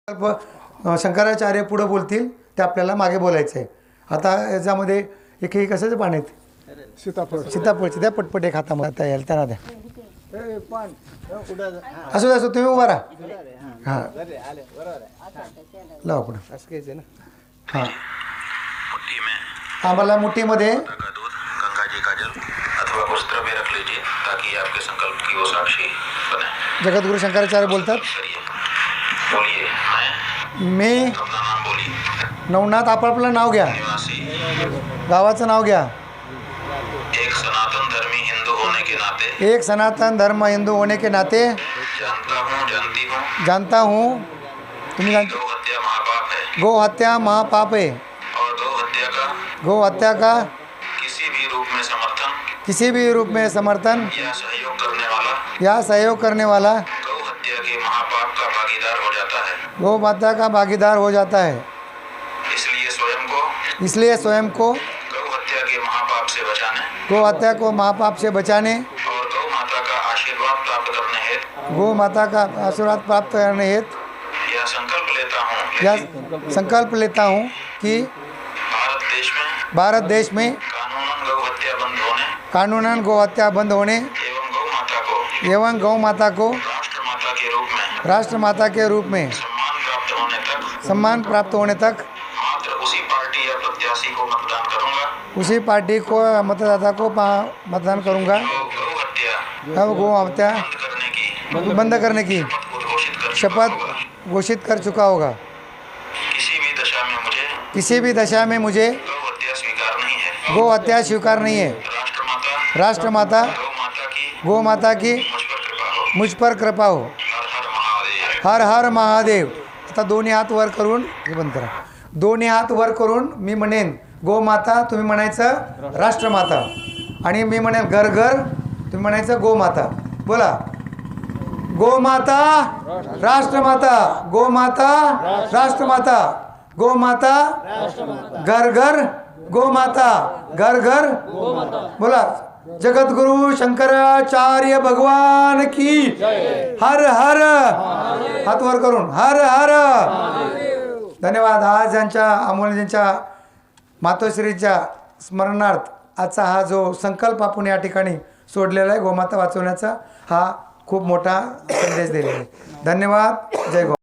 शंकराचार्य पुढे बोलतील ते आपल्याला मागे बोलायचं आहे. आता याच्यामध्ये एक कशाचं पान आहेत? सीताफळचे द्या पटपट एक हातामध्ये आता यायला त्यांना द्या. असं असं तुम्ही उभा राहा. हां लावा पुढं असं घ्यायचं ना. हां आम्हाला मुठीमध्ये गंगा जी का जल अथवा वस्त्र में रख लीजिए ताकि आपके संकल्प की वो साक्षी बने. जगद्गुरु शंकराचार्य बोलतात, बोलिए. मी अपना नाम बोलिए. नवनाथ आपापलं नाव घ्या, निवासी गावाचं नाव घ्या. एक सनातन धर्मी हिंदू होने के नाते एक सनातन धर्म हिंदू होने के नाते जानता हूँ तुम्ही जानते गौ हत्या महापाप है गो हत्या महापाप है और गो हत्या का किसी भी रूप में समर्थन किसी भी रूप में समर्थन या सहयोग करने वाला गौ हत्या के महापाप का भागीदार हो जाता है. गौ माता का भागीदार हो जाता है. इसलिए स्वयं को गौ हत्या के महापाप से बचाने गौ हत्या को महापाप से बचाने और गौ माता का आशीर्वाद प्राप्त करने हेतु गौ माता का आशीर्वाद प्राप्त करने हेतु यह संकल्प लेता हूँ कि भारत देश में कानूनन गौ हत्या बंद होने एवं गौ माता को राष्ट्र माता के रूप में सम्मान प्राप्त होने तक उसी पार्टी या प्रत्याशी को मतदान करूंगा. उसी पार्टी को मतदाता को मतदान करूंगा. अब गौ हत्या बंद करने की शपथ घोषित कर चुका होगा. किसी भी दशा में मुझे गौ हत्या स्वीकार नहीं है. राष्ट्र माता गौ माता की मुझ पर कृपा हो. हर हर महादेव. आता दोन्ही हात वर करून हे बंद करा. दोन्ही हात वर करून मी म्हणेन गोमाता, तुम्ही म्हणायचं राष्ट्रमाता, आणि मी म्हणेन घर घर, तुम्ही म्हणायचं गोमाता. बोला गोमाता राष्ट्रमाता, गोमाता राष्ट्रमाता, गोमाता घर घर, गोमाता घर घर. बोला जगद्गुरु शंकराचार्य भगवान की हर हर. हात वर करून हर हर. धन्यवाद. आज यांच्या अमोलजींच्या मातोश्रीच्या स्मरणार्थ आजचा हा जो संकल्प आपण या ठिकाणी सोडलेला आहे गोमाता वाचवण्याचा, हा खूप मोठा संदेश दिलेला आहे. धन्यवाद. जय गो.